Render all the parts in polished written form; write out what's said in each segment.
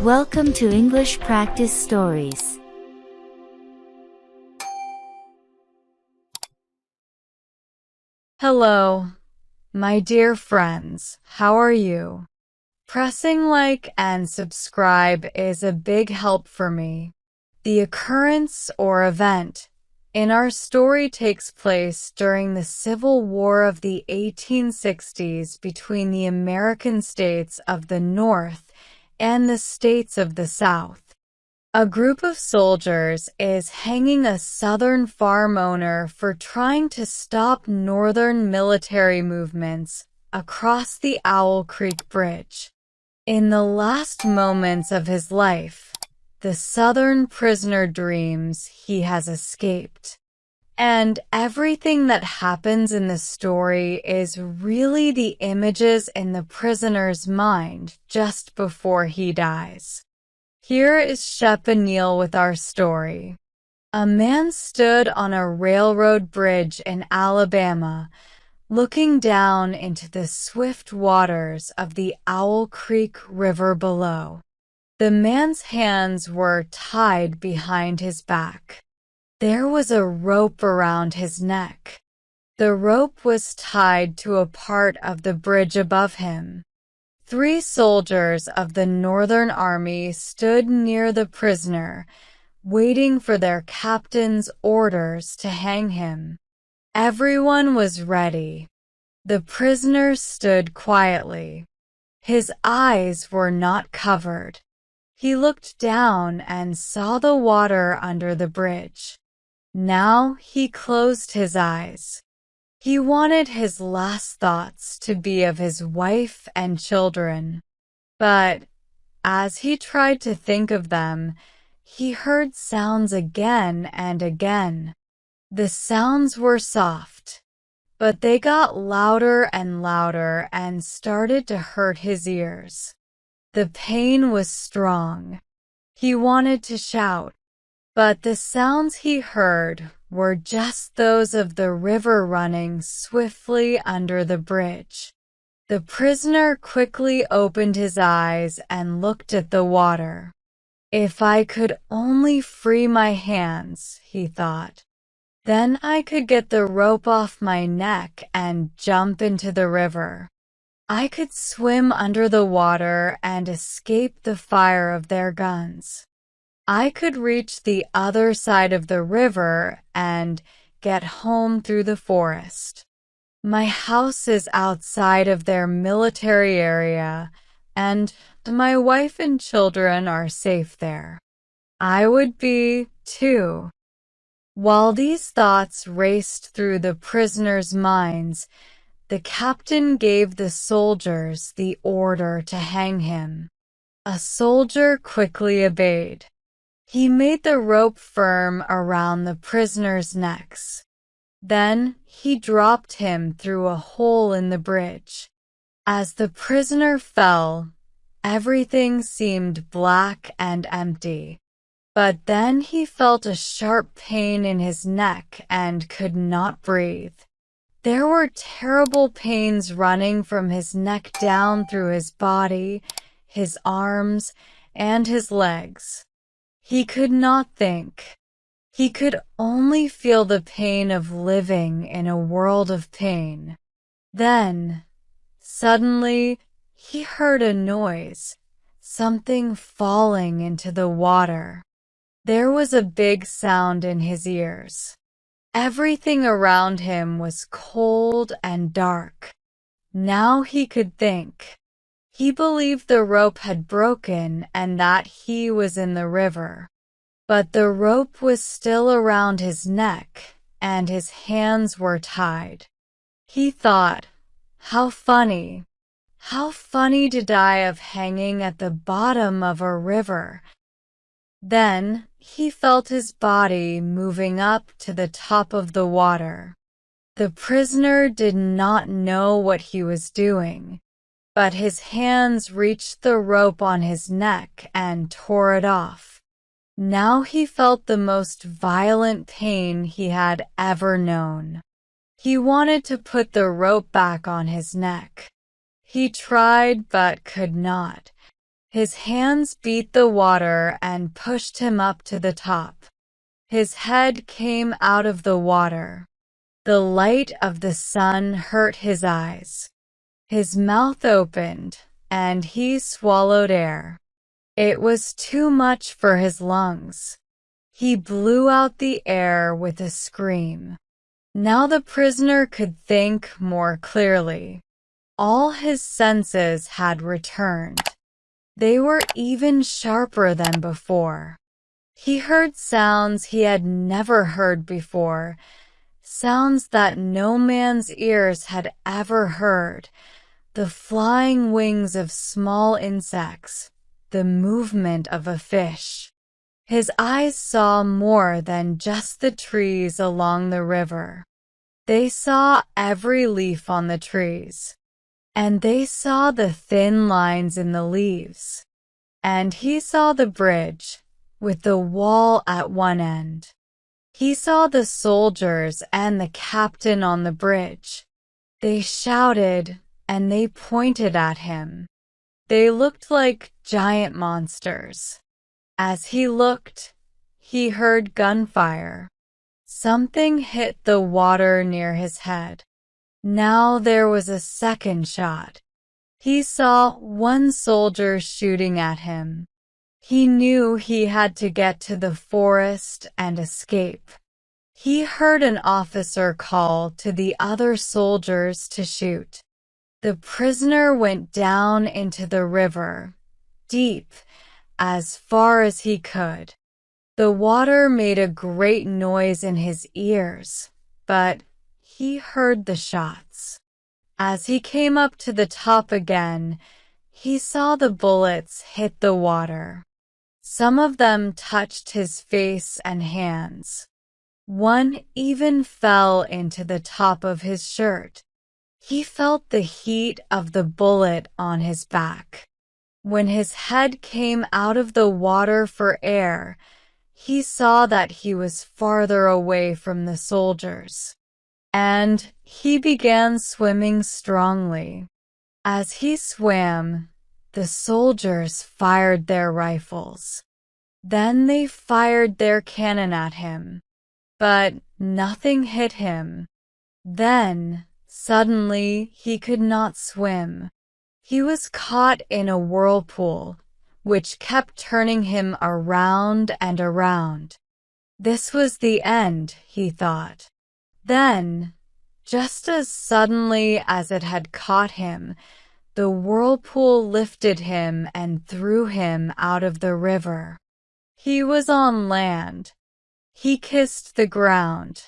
Welcome to English Practice Stories. Hello, my dear friends. How are you? Pressing like and subscribe is a big help for me. The occurrence or event in our story takes place during the Civil War of the 1860s between the American states of the North and the states of the South. A group of soldiers is hanging a Southern farm owner for trying to stop Northern military movements across the Owl Creek Bridge. In the last moments of his life, the Southern prisoner dreams he has escaped. And everything that happens in the story is really the images in the prisoner's mind just before he dies. Here is Shep and Neil with our story. A man stood on a railroad bridge in Alabama, looking down into the swift waters of the Owl Creek River below. The man's hands were tied behind his back. There was a rope around his neck. The rope was tied to a part of the bridge above him. 3 soldiers of the Northern Army stood near the prisoner, waiting for their captain's orders to hang him. Everyone was ready. The prisoner stood quietly. His eyes were not covered. He looked down and saw the water under the bridge. Now he closed his eyes. He wanted his last thoughts to be of his wife and children. But as he tried to think of them, he heard sounds again and again. The sounds were soft, but they got louder and louder and started to hurt his ears. The pain was strong. He wanted to shout, but the sounds he heard were just those of the river running swiftly under the bridge. The prisoner quickly opened his eyes and looked at the water. If I could only free my hands, he thought. Then I could get the rope off my neck and jump into the river. I could swim under the water and escape the fire of their guns. I could reach the other side of the river and get home through the forest. My house is outside of their military area, and my wife and children are safe there. I would be, too. While these thoughts raced through the prisoners' minds, the captain gave the soldiers the order to hang him. A soldier quickly obeyed. He made the rope firm around the prisoners' necks. Then he dropped him through a hole in the bridge. As the prisoner fell, everything seemed black and empty. But then he felt a sharp pain in his neck and could not breathe. There were terrible pains running from his neck down through his body, his arms, and his legs. He could not think. He could only feel the pain of living in a world of pain. Then, suddenly, he heard a noise, something falling into the water. There was a big sound in his ears. Everything around him was cold and dark. Now he could think. He believed the rope had broken and that he was in the river. But the rope was still around his neck, and his hands were tied. He thought, how funny to die of hanging at the bottom of a river. Then he felt his body moving up to the top of the water. The prisoner did not know what he was doing, but his hands reached the rope on his neck and tore it off. Now he felt the most violent pain he had ever known. He wanted to put the rope back on his neck. He tried but could not. His hands beat the water and pushed him up to the top. His head came out of the water. The light of the sun hurt his eyes. His mouth opened, and he swallowed air. It was too much for his lungs. He blew out the air with a scream. Now the prisoner could think more clearly. All his senses had returned. They were even sharper than before. He heard sounds he had never heard before, sounds that no man's ears had ever heard, the flying wings of small insects, the movement of a fish. His eyes saw more than just the trees along the river. They saw every leaf on the trees. And they saw the thin lines in the leaves. And he saw the bridge, with the wall at one end. He saw the soldiers and the captain on the bridge. They shouted, and they pointed at him. They looked like giant monsters. As he looked, he heard gunfire. Something hit the water near his head. Now there was a second shot. He saw one soldier shooting at him. He knew he had to get to the forest and escape. He heard an officer call to the other soldiers to shoot. The prisoner went down into the river, deep, as far as he could. The water made a great noise in his ears, but he heard the shots. As he came up to the top again, he saw the bullets hit the water. Some of them touched his face and hands. One even fell into the top of his shirt. He felt the heat of the bullet on his back. When his head came out of the water for air, he saw that he was farther away from the soldiers. And he began swimming strongly. As he swam, the soldiers fired their rifles. Then they fired their cannon at him. But nothing hit him. Then, suddenly, he could not swim. He was caught in a whirlpool, which kept turning him around and around. This was the end, he thought. Then, just as suddenly as it had caught him, the whirlpool lifted him and threw him out of the river. He was on land. He kissed the ground.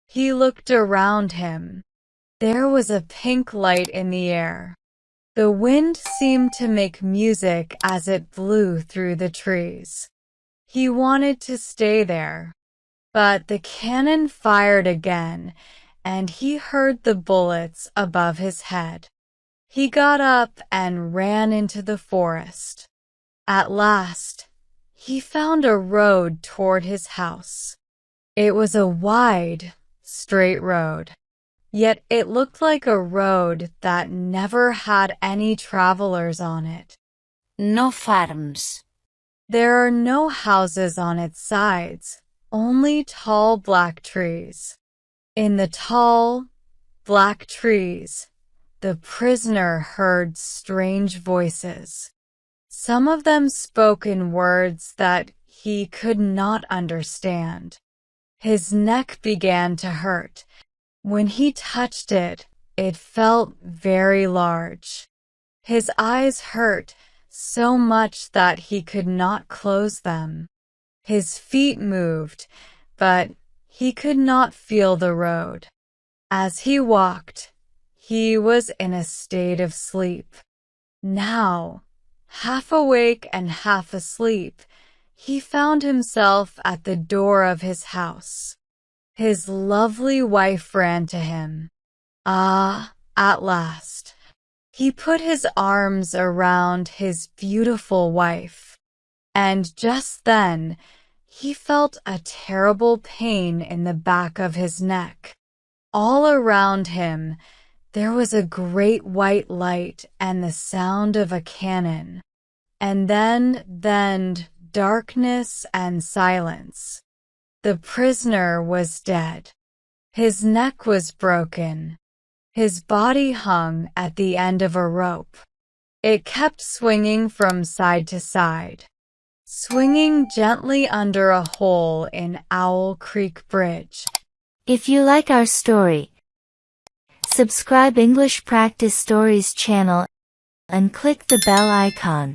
He looked around him. There was a pink light in the air. The wind seemed to make music as it blew through the trees. He wanted to stay there. But the cannon fired again, and he heard the bullets above his head. He got up and ran into the forest. At last, he found a road toward his house. It was a wide, straight road. Yet it looked like a road that never had any travelers on it. No farms. There are no houses on its sides. Only tall black trees. In the tall, black trees, the prisoner heard strange voices. Some of them spoke in words that he could not understand. His neck began to hurt. When he touched it, it felt very large. His eyes hurt so much that he could not close them. His feet moved, but he could not feel the road. As he walked, he was in a state of sleep. Now, half awake and half asleep, he found himself at the door of his house. His lovely wife ran to him. Ah, at last. He put his arms around his beautiful wife. And just then, he felt a terrible pain in the back of his neck. All around him, there was a great white light and the sound of a cannon. And then darkness and silence. The prisoner was dead. His neck was broken. His body hung at the end of a rope. It kept swinging from side to side, swinging gently under a hole in Owl Creek Bridge. If you like our story, subscribe English Practice Stories channel and click the bell icon.